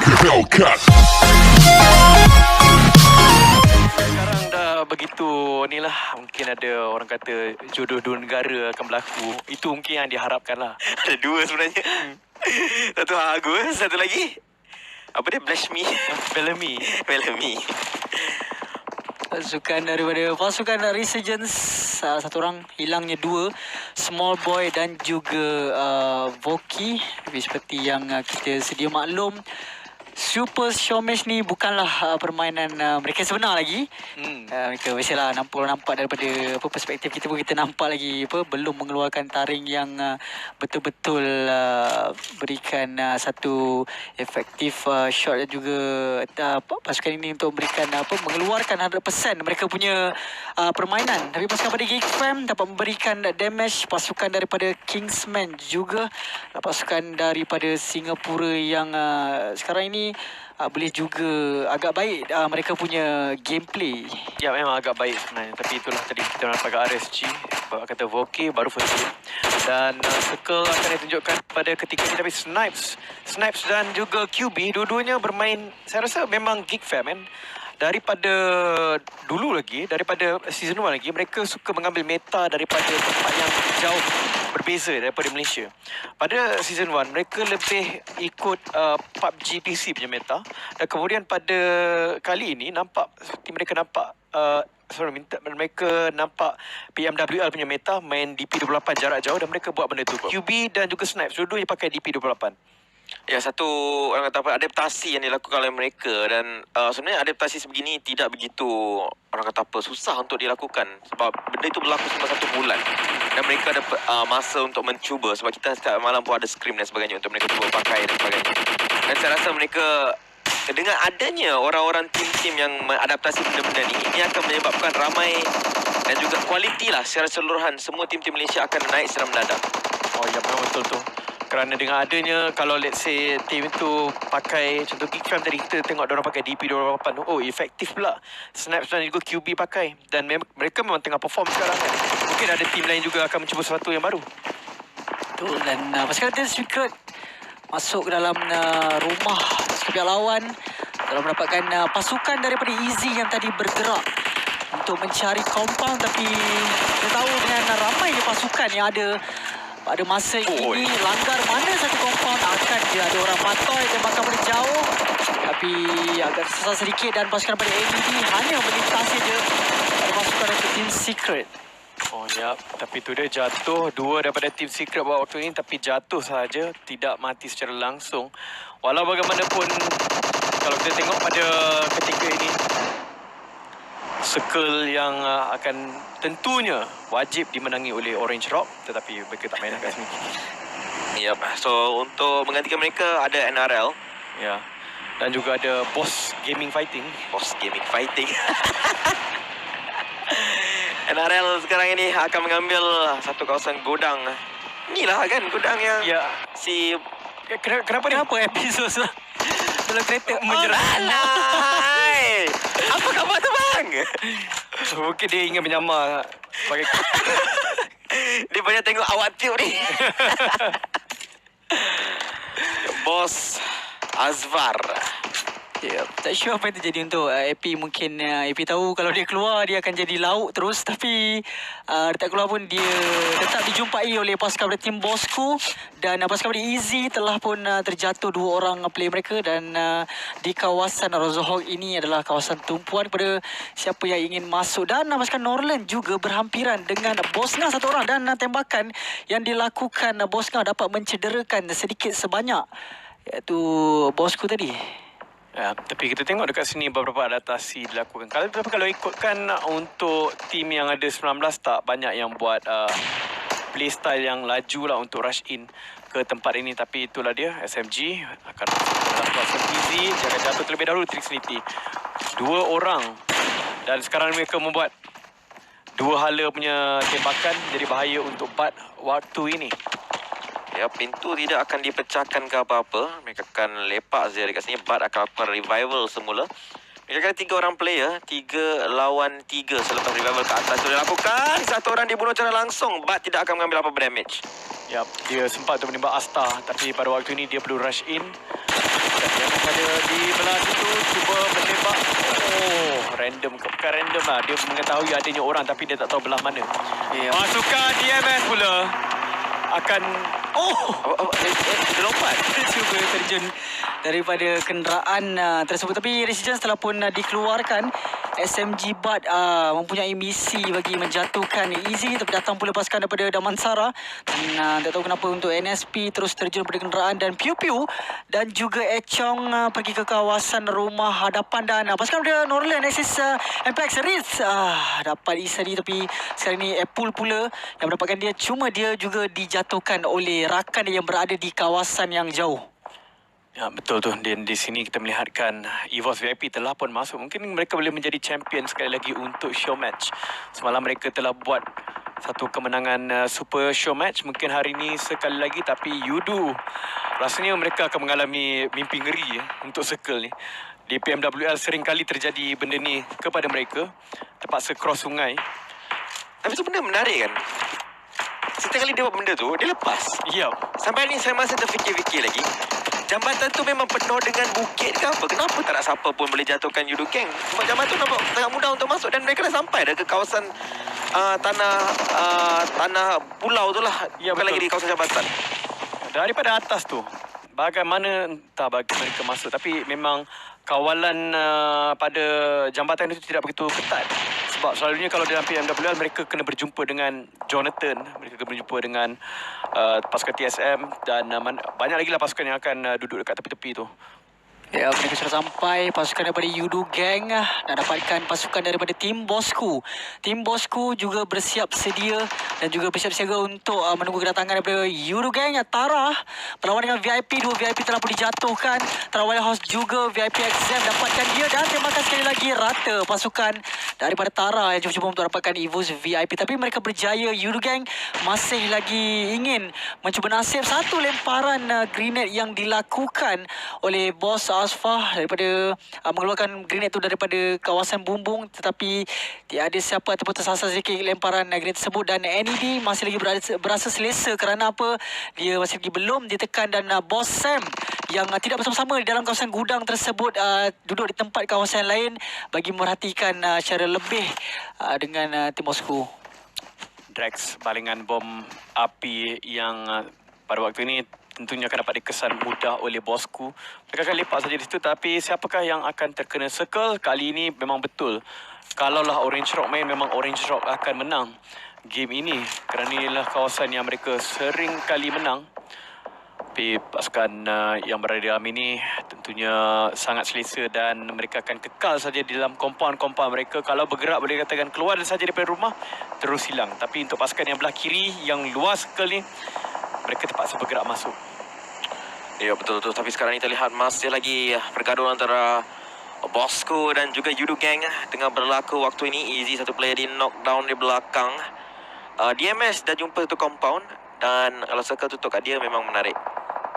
Hellcat. Sekarang dah begitu ni lah. Mungkin ada orang kata jodoh dua negara akan berlaku. Itu mungkin yang diharapkan lah. Ada dua sebenarnya. Satu Agus, satu lagi apa dia? Blush Me. Bellamy. Bellamy. Pasukan Resurgence, satu orang hilangnya dua, Small Boy dan juga Voki. Seperti yang kita sedia maklum, Super Showmatch ni bukanlah permainan mereka sebenar lagi. Mereka biasalah nampak daripada perspektif kita pun kita nampak lagi belum mengeluarkan taring yang betul-betul berikan satu efektif shot dan juga pasukan ini untuk memberikan mengeluarkan 100% mereka punya permainan. Tapi pasukan daripada Geekfam dapat memberikan damage, pasukan daripada Kingsman juga, pasukan daripada Singapura yang sekarang ini boleh juga agak baik mereka punya gameplay. Ya, memang agak baik sebenarnya. Tapi itulah tadi kita nampak kat RSG. Kata Voki baru first hit. Dan Circle akan ditunjukkan pada ketika ini. Tapi Snipes dan juga QB dua-duanya bermain, saya rasa memang Geekfam kan. Daripada dulu lagi, daripada season 1 lagi, mereka suka mengambil meta daripada tempat yang jauh berbeza daripada Malaysia. Pada season 1, mereka lebih ikut PUBG PC punya meta. Dan kemudian pada kali ini, seperti mereka nampak PMWL punya meta, main DP28 jarak jauh, dan mereka buat benda tu. QB dan juga Snipes, dua-duanya pakai DP28. Ya, satu orang kata apa, adaptasi yang dilakukan oleh mereka. Dan sebenarnya adaptasi sebegini tidak begitu orang kata apa susah untuk dilakukan, sebab benda itu berlaku selama 1 bulan dan mereka ada masa untuk mencuba. Sebab kita setiap malam pun ada scrim dan sebagainya untuk mereka cuba pakai dan sebagainya. Dan saya rasa mereka dengan adanya orang-orang tim-tim yang mengadaptasi benda-benda ini akan menyebabkan ramai dan juga kualiti lah secara keseluruhan. Semua tim-tim Malaysia akan naik secara mendadak. Oh ya, memang betul tu. Kerana dengan adanya, kalau let's say tim itu pakai, contoh Geekfam tadi kita tengok diorang pakai DP28, oh efektif pula. Snipes dan juga QB pakai. Dan mereka memang tengah perform sekarang kan. Mungkin ada tim lain juga akan mencuba sesuatu yang baru. Betul. Dan pasukan Team Secret masuk ke dalam rumah pasukan pihak lawan dalam mendapatkan pasukan daripada Easy yang tadi bergerak untuk mencari compound. Tapi kita tahu dengan ramainya pasukan yang ada pada masa ini, langgar mana satu compound akan dia ada orang patoi tembakan dari jauh. Tapi agak susah sedikit dan pasukan daripada AMD hanya melintasi je pasukan daripada Team Secret. Oh ya, tapi tu dia jatuh. Dua daripada Team Secret buat waktu ini, tapi jatuh saja, tidak mati secara langsung. Walau bagaimanapun, kalau kita tengok pada ketika ini, Circle yang akan tentunya wajib dimenangi oleh Orange Rock, tetapi mereka tak main kat sini. Yep. So untuk menggantikan mereka ada NRL. Ya. Dan juga ada Boss Gaming Fighting. NRL sekarang ini akan mengambil satu kawasan gudang. Inilah kan gudang yang si Kenapa episod dalam kereta menyerah. Apa khabar tu bang? Mungkin dia ingin menyamar sebagai dia banyak tengok awak tiup ni. Bos Azvar. Tak sure apa yang terjadi untuk AP. Mungkin AP tahu kalau dia keluar dia akan jadi lauk terus. Tapi dia tak keluar pun dia tetap dijumpai oleh pasukan dari tim Bosku. Dan pasukan dari Easy telah pun terjatuh 2 orang player mereka. Dan di kawasan Rozohog ini adalah kawasan tumpuan kepada siapa yang ingin masuk. Dan pasukan Norland juga berhampiran dengan Bosngah 1 orang. Dan tembakan yang dilakukan Bosngah dapat mencederakan sedikit sebanyak, iaitu Bosku tadi. Ya, tapi kita tengok dekat sini beberapa adaptasi dilakukan. Kalau ikutkan untuk tim yang ada 19, tak banyak yang buat playstyle yang laju lah untuk rush in ke tempat ini. Tapi itulah dia, SMG akan dalam kawasan easy. Jangan jatuh terlebih dahulu Trixnity. 2 orang. Dan sekarang mereka membuat 2 hala punya tembakan. Jadi bahaya untuk Bud waktu ini. Ya, pintu tidak akan dipecahkan ke apa-apa. Mereka akan lepak saja dekat sini. Bud akan lakukan revival semula. Mereka ada 3 orang player, 3 lawan 3 selepas revival ke atas sudah dilakukan. 1 orang dibunuh secara langsung. Bud tidak akan mengambil apa-apa damage. Yap, dia sempat untuk menembak Asta, tapi pada waktu ini dia perlu rush in. Dan dia kepada random. Bukan random lah. Dia mengetahui adanya orang tapi dia tak tahu belah mana. Ya. Pasukan DMS pula akan Dia lompat. Cuba terjun daripada kenderaan tersebut. Tapi Resurgence telah pun dikeluarkan. SMG Bud mempunyai misi bagi menjatuhkan Easy, tapi datang pula pasukan daripada Damansara. Dan tak tahu kenapa untuk NSP terus terjun daripada kenderaan, dan Piu Piu dan juga Echong pergi ke kawasan rumah hadapan, dan pasukan daripada Norland Axis MPX Ritz dapat Isari, tapi sekarang ni Apple pula yang mendapatkan dia, cuma dia juga dijatuhkan oleh rakan yang berada di kawasan yang jauh. Ya, betul tu. Di sini kita melihatkan EVOS VIP telah pun masuk. Mungkin mereka boleh menjadi champion sekali lagi untuk show match. Semalam mereka telah buat satu kemenangan super show match. Mungkin hari ini sekali lagi, tapi Yudu rasanya mereka akan mengalami mimpi ngeri untuk circle ni. Di PMWL sering kali terjadi benda ni kepada mereka. Terpaksa cross sungai. Tapi tu benda menarik kan. Setiap kali dia buat benda tu, dia lepas. Ya. Sampai ni saya masih terfikir-fikir lagi. Jambatan tu memang penuh dengan bukit ke apa? Kenapa tak nak siapa pun boleh jatuhkan Yudu Gang? Sebab jambatan tu nampak sangat mudah untuk masuk, dan mereka dah sampai dah ke kawasan tanah pulau tu lah. Ya, bukan betul. lagi di kawasan jambatan. Daripada atas tu, bagaimana entah bagi mereka masuk, tapi memang kawalan pada jambatan itu tidak begitu ketat. Sebab selalunya kalau dalam PMWL mereka kena berjumpa dengan Jonathan, mereka kena berjumpa dengan pasukan TSM, dan banyak lagi lah pasukan yang akan duduk dekat tepi-tepi tu. Ya, mereka sudah sampai. Pasukan daripada Yudu Gang nak dapatkan pasukan daripada Tim Bosku. Tim Bosku juga bersiap sedia dan juga bersiap siaga untuk menunggu kedatangan daripada Yudu Gang. Tara berlawan dengan VIP. Dua VIP telah pun dijatuhkan. Tara Wild juga VIP XM dapatkan dia, dan tembakan sekali lagi rata pasukan daripada Tara yang cuba-cuba untuk dapatkan EVOS VIP. Tapi mereka berjaya. Yudu Gang masih lagi ingin mencuba nasib. Satu lemparan grenade yang dilakukan oleh bos Asfah daripada mengeluarkan grenade tu daripada kawasan bumbung, tetapi tiada siapa ataupun tersasar sedikit lemparan grenade tersebut, dan NED masih lagi berasa selesa kerana apa? Dia masih lagi belum ditekan, dan bos Sam yang tidak bersama-sama di dalam kawasan gudang tersebut duduk di tempat kawasan lain bagi merhatikan secara lebih dengan tim Moscow. Drax balingan bom api yang pada waktu ini tentunya akan dapat dikesan mudah oleh Bosku. Mereka akan lepak saja di situ, tapi siapakah yang akan terkena circle? Kali ini memang betul. Kalaulah Orange Rock main, memang Orange Rock akan menang game ini. Kerana inilah kawasan yang mereka sering kali menang. Tapi pasukan yang berada di dalam ini tentunya sangat selesa, dan mereka akan kekal saja di dalam kompaun-kompaun mereka. Kalau bergerak boleh katakan keluar saja daripada rumah, terus hilang. Tapi untuk pasukan yang belah kiri, yang luas circle ni, mereka terpaksa bergerak masuk. Ya, betul-betul. Tapi sekarang ni terlihat masih lagi pergaduhan antara Bosco dan juga Yudu Gang tengah berlaku waktu ini. Easy satu player di knockdown di belakang. DMS dah jumpa satu compound, dan kalau circle tutup kat dia memang menarik.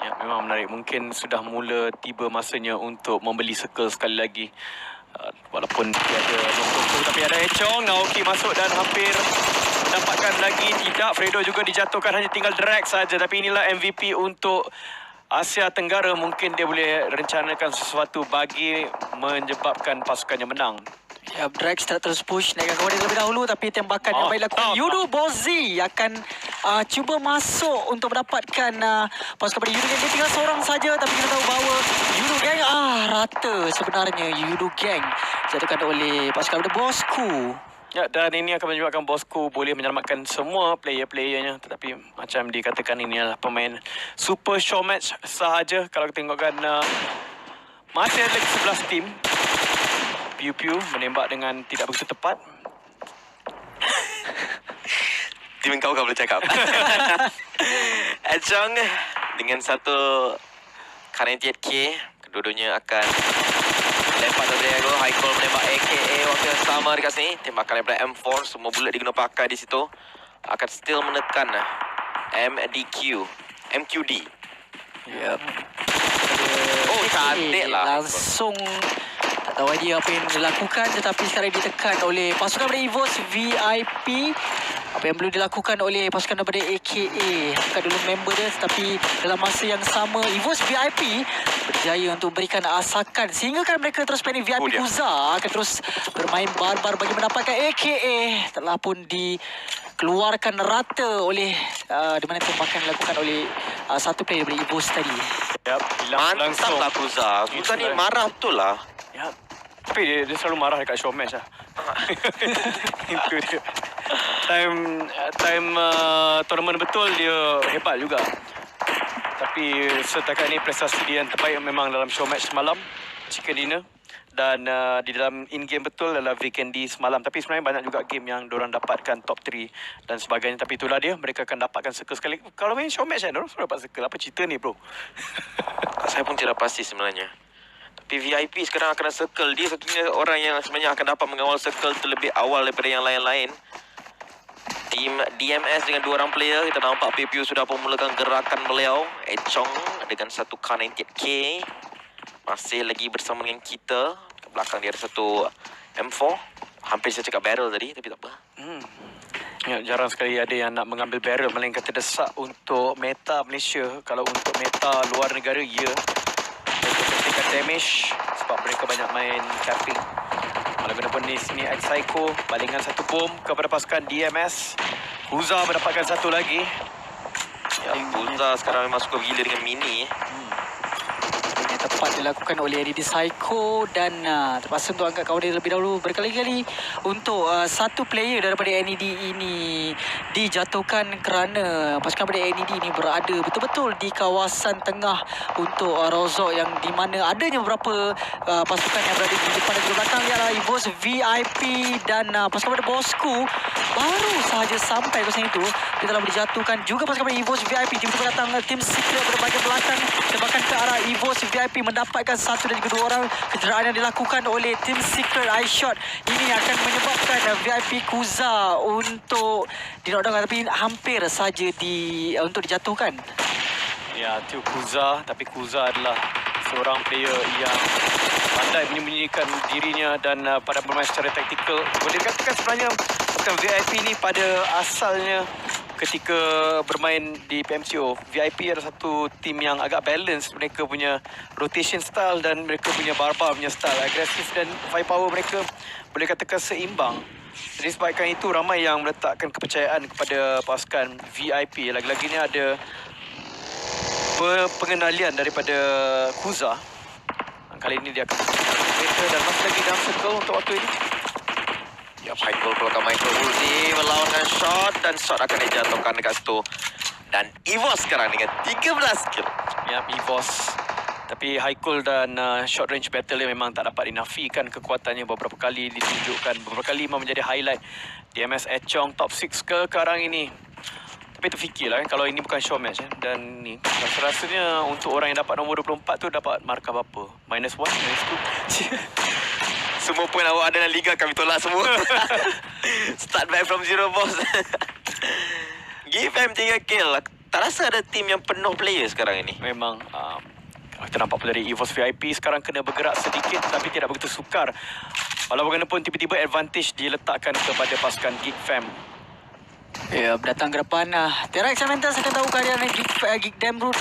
Ya, memang menarik. Mungkin sudah mula tiba masanya untuk membeli circle sekali lagi. Walaupun tiada nombor, tapi ada Echong. Naoki masuk dan hampir mendapatkan lagi. Tidak, Fredo juga dijatuhkan. Hanya tinggal drag saja. Tapi inilah MVP untuk Asia Tenggara. Mungkin dia boleh rencanakan sesuatu bagi menyebabkan pasukannya menang. Ya, Drax terus push naikkan kepada terlebih dahulu, tapi tembakan yang baik lakukan Yudu Bozi akan cuba masuk untuk mendapatkan pasukan pada Yudu Gang. Dia tinggal seorang saja, tapi kita tahu bahawa Yudu Gang rata sebenarnya. Yudu Gang jatuhkan oleh pasukan pada Bosku. Ya, dan ini akan menyebabkan Bosco boleh menyelamatkan semua player-playernya. Tetapi macam dikatakan, ini adalah pemain super show match sahaja. Kalau kita tengokkan masih ada lagi 11 tim. Piu Piu menembak dengan tidak begitu tepat. Tim kau boleh cakap. Echong dengan satu Carnetier K. Kedua-duanya akan lempar dari Diego. High call menembak AKA waktu yang sama dekat sini. Tembakan daripada M4. Semua bullet diguna pakai di situ. Akan still menekan MQD. Yep. Oh, cantik lah. Langsung tak tahu dia apa yang dilakukan, tetapi sekarang ditekan oleh pasukan dari EVOS VIP. apa yang perlu dilakukan oleh pasukan daripada AKA, angkat dulu member dia, tetapi dalam masa yang sama EVOS VIP berjaya untuk berikan asakan sehingga kan mereka terus planning VIP dia. Kuza akan terus bermain barbar bagi mendapatkan AKA telah pun dikeluarkan rata oleh di mana tembakan dilakukan oleh satu player daripada EVOS tadi. Yap, hilang Mantap langsung. lah Kuza. Kuza ni Itulah. marah betul lah. Yap. Tapi dia selalu marah dekat show match lah. Itu dia. Time tournament betul dia hebat juga. Tapi setakat ni prestasi dia yang terbaik memang dalam show match semalam, Chicken Dinner. Dan di dalam in-game betul adalah Vikendi semalam. Tapi sebenarnya banyak juga game yang diorang dapatkan top 3 dan sebagainya. Tapi itulah dia, mereka akan dapatkan circle sekali. Kalau main show match kan, diorang selalu dapat circle. Apa cerita ni bro? Saya pun tidak pasti sebenarnya. Tapi VIP sekarang akan circle. Dia satunya orang yang sebenarnya akan dapat mengawal circle terlebih awal daripada yang lain-lain. Tim DMS dengan 2 orang player. Kita nampak PPU sudah pun mulakan gerakan beliau. Echong dengan satu K98K. Masih lagi bersama dengan kita. Ke belakang dia ada satu M4. Hampir saya cakap barrel tadi, tapi tak apa. Ya, jarang sekali ada yang nak mengambil barrel melainkan terdesak untuk meta Malaysia. Kalau untuk meta luar negara, ya. Mereka pentingkan damage sebab mereka banyak main capping. Kalau kena pun di sini X-Psycho, balingan satu bom kepada pasukan DMS. Huza mendapatkan satu lagi. Ya, Kuza sekarang memang suka gila dengan mini. Yang tepat dilakukan oleh Eddie Psycho dan terpaksa untuk angkat kawan dia terlebih dahulu berkali-kali untuk satu player daripada NED ini dijatuhkan kerana pasukan daripada NED ini berada betul-betul di kawasan tengah untuk Rozok yang di mana adanya beberapa pasukan yang berada di depan dan di belakang. Lihatlah EVOS VIP dan pasukan daripada Bosku baru sahaja sampai kawasan itu. Dia telah dijatuhkan juga pasukan daripada EVOS VIP. Tiba-tiba datang tim Secret pada bahagian belakang, tembakan ke arah EVOS VIP mendapatkan satu dan juga 2 orang. Kecederaan yang dilakukan oleh tim Secret eye shot ini akan menyebabkan VIP Kuza untuk dinodong, tapi hampir saja untuk dijatuhkan. Ya, itu Kuza. Tapi Kuza adalah seorang player yang pandai menyembunyikan dirinya dan pada bermain secara taktikal. Boleh dikatakan sebenarnya bukan VIP ni pada asalnya ketika bermain di PMCO, VIP adalah satu tim yang agak balance. Mereka punya rotation style dan mereka punya barbar punya style. Agresif dan firepower mereka boleh katakan seimbang. Jadi sebabkan itu ramai yang meletakkan kepercayaan kepada pasukan VIP. Lagi-lagi ni ada pengendalian daripada Kuza. Kali ini dia akan kereta dan masih lagi dalam circle untuk waktu ini. Ya, Michael keluarkan Michael Uzi melawankan shot dan shot akan dijatuhkan dekat situ. Dan EVOS sekarang dengan 13 kill. Ya, EVOS. Tapi Haikul dan short range battle dia memang tak dapat dinafikan kekuatannya. Beberapa kali ditunjukkan, beberapa kali memang menjadi highlight. DMS Echong top 6 ke sekarang ini. Tapi terfikirlah kalau ini bukan show match dan ni rasanya untuk orang yang dapat nombor 24 tu dapat markah berapa? -1, -2. Semua poin awak ada dalam liga kami tolak semua. Start back from zero, boss. Give them 3 kill. Tak rasa ada tim yang penuh player sekarang ini. Memang kita nampak pun dari EVOS VIP sekarang kena bergerak sedikit tapi tidak begitu sukar. Walau bagaimanapun tiba-tiba advantage diletakkan kepada pasukan Geek Fam. Ya, datang ke depan. Terax Cementas akan tahu keadaan Geek Damroot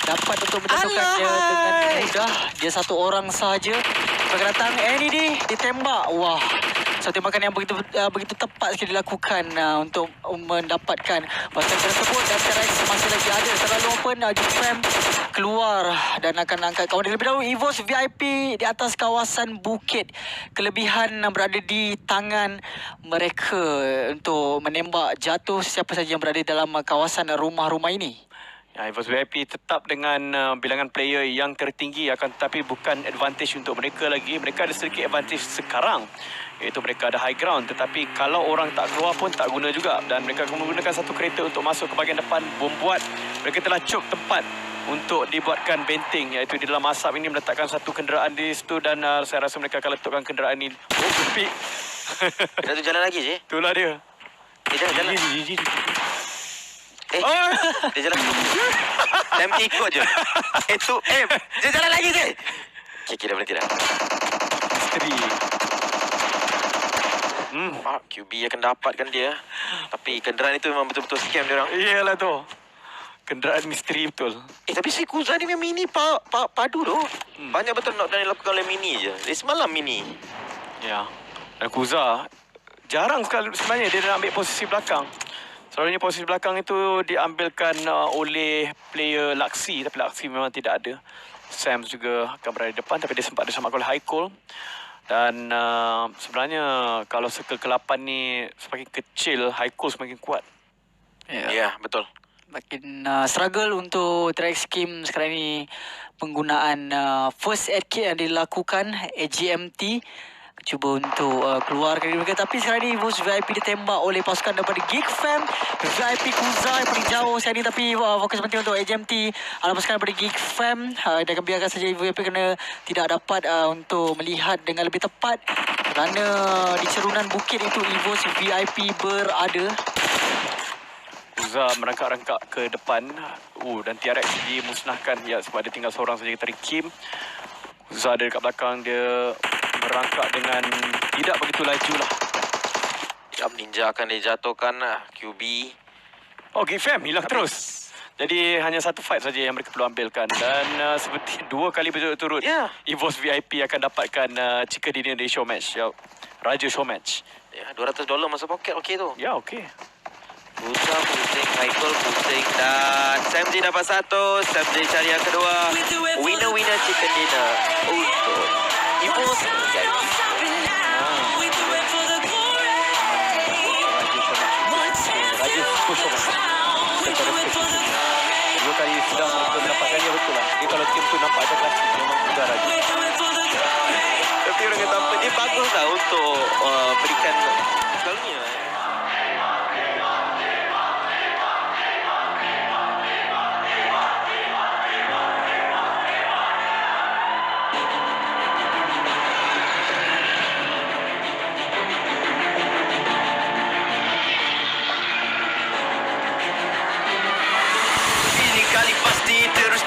dapat untuk menjatuhkannya dengan mudah. Dia satu orang sahaja. Bagi datang NED ditembak. Wah, satu tembakan yang begitu tepat sekali dilakukan untuk mendapatkan pasukan tersebut. Dan Terax masih lagi ada terlalu open. Geek Fam keluar dan akan angkat kawan dia lebih dahulu. EVOS VIP di atas kawasan bukit. Kelebihan berada di tangan mereka untuk menembak jatuh siapa saja yang berada dalam kawasan rumah-rumah ini. Ya, EVOS VIP tetap dengan bilangan player yang tertinggi, akan tetapi bukan advantage untuk mereka lagi. Mereka ada sedikit advantage sekarang, iaitu mereka ada high ground. Tetapi kalau orang tak keluar pun tak guna juga. Dan mereka akan menggunakan satu kereta untuk masuk ke bahagian depan. Membuat mereka telah cuk tempat untuk dibuatkan benting, iaitu di dalam asap ini meletakkan satu kenderaan di situ. Dan saya rasa mereka akan letakkan kenderaan ini. Oh, gepik. Kita tu jalan lagi je. Itulah dia. Jalan. Dia jalan tu. Time ikut je. Dia jalan lagi je. Okay, dah berhenti dah. Misteri. QB akan dapatkan dia. Tapi kenderaan itu memang betul-betul scam dia orang. Iyalah tu. Kenderaan misteri betul. Tapi si Kuza ni memang mini padu tu. Banyak betul knockdown yang dilakukan oleh mini je. Dari semalam mini. Ya. Dan Kuza jarang sekali sebenarnya dia nak ambil posisi belakang. Selalunya posisi belakang itu diambilkan oleh player Laksi, tapi Laksi memang tidak ada. Sam juga akan berada di depan, tapi dia sempat diselamatkan oleh Haikul. Dan sebenarnya kalau circle ke-8 ni semakin kecil, Haikul semakin kuat. Ya, betul. Makin struggle untuk track scheme sekarang ni. Penggunaan first aid kit yang dilakukan AGMT cuba untuk keluarkan mereka, tapi sekarang ni Evos VIP ditembak oleh pasukan daripada Geek Fam. VIP Kuza yang paling jauh sekarang ni, tapi fokus penting untuk AGMT adalah pasukan daripada Geek Fam. Dan akan biarkan saja Evos VIP kerana tidak dapat untuk melihat dengan lebih tepat kerana di cerunan bukit itu Evos VIP berada. Kuza merangkak-rangkak ke depan. Dan TRX dimusnahkan. Ya, sebab dia tinggal seorang saja dari Kim. Kuza ada dekat belakang, dia merangkak dengan tidak begitu laju lah. Jump Ninja akan dijatuhkan QB. Oh, Gifam hilang terus. Jadi hanya satu fight saja yang mereka perlu ambilkan. Dan seperti 2 kali berturut-turut, Evos VIP akan dapatkan chicken dinner di show match. Ya, Raja show match. Ya, $200 masuk poket, okey tu. Ya, okey. Kuza pusing, Michael pusing dan Samji dapat 1. Samji cari yang kedua. Winner chicken dinner untuk Evos VIP. Raja show match. Secara spesifik. 2 kali sudah mereka mendapatkannya, betul lah. Dia kalau tim tu nampak ada klasik, memang mudah Raja. Tapi orang kata apa, dia bagus lah untuk berikan selalunya.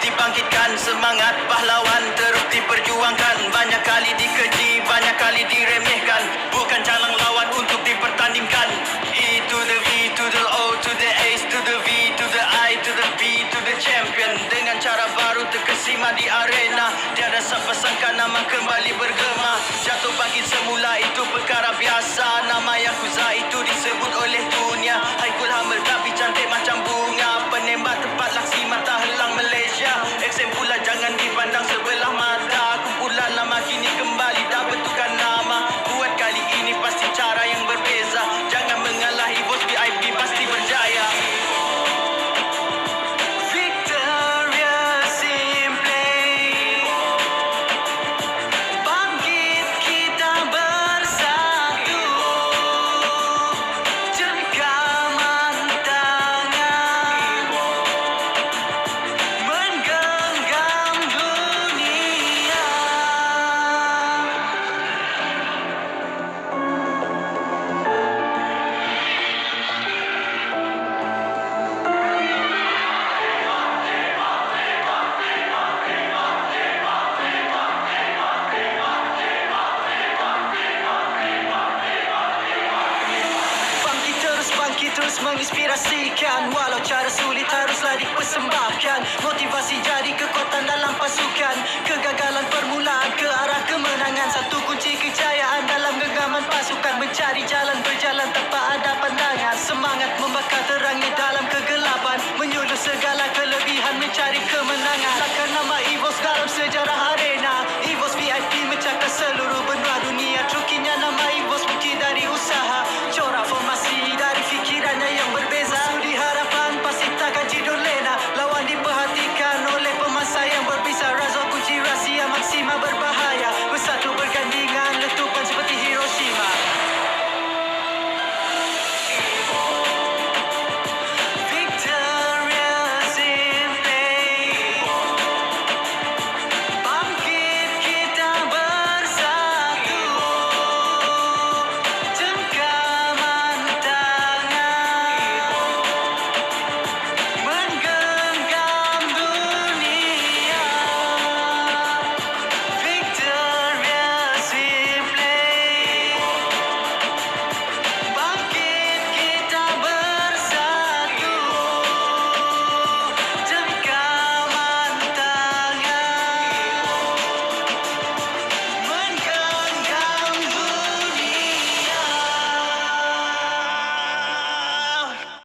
Dibangkitkan semangat pahlawan terus diperjuangkan, banyak kali dikeji, banyak kali diremehkan, bukan calang lawan untuk dipertandingkan. E to the V to the O to the A to the V to the I to the B to the champion. Dengan cara baru terkesima di arena, tiada siapa sangka nama kembali bergema. Jatuh bangkit semula itu perkara biasa, nama yang Kuza itu disebut oleh dunia. Haikul Hammer tapi cantik macam bunga, penembak tepat laksi mata helang Malaysia. Eksem pula jangan dipandang sebelah mata, kumpulan lama kini kembali dah bentukkan nama. Buat kali ini pasti cara yang berbeza, jangan mengalah Evos VIP pasti berjaya. Victorious in play, bangkit kita bersatu, jengkaman tangan menggenggam dunia. Bangkit terus menginspirasikan, walau cara sulit haruslah dipersembahkan. Motivasi jadi kekuatan dalam pasukan, kegagalan permulaan